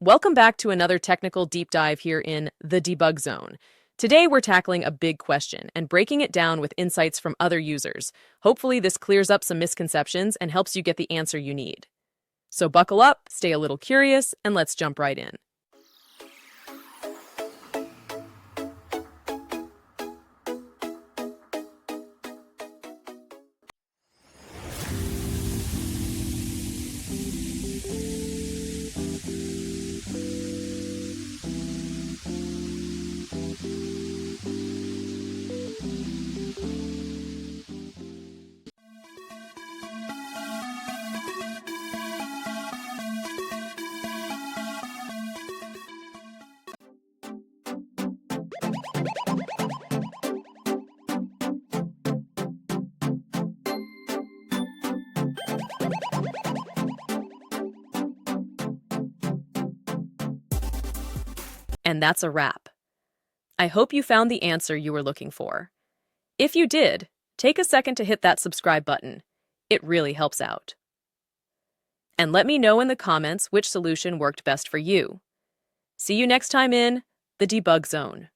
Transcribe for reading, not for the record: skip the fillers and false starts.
Welcome back to another technical deep dive here in the debug zone. Today, we're tackling a big question and breaking it down with insights from other users. Hopefully, this clears up some misconceptions and helps you get the answer you need. So buckle up, stay a little curious, and let's jump right in. And that's a wrap. I hope you found the answer you were looking for. If you did, take a second to hit that subscribe button. It really helps out. And let me know in the comments which solution worked best for you. See you next time in the Debug Zone.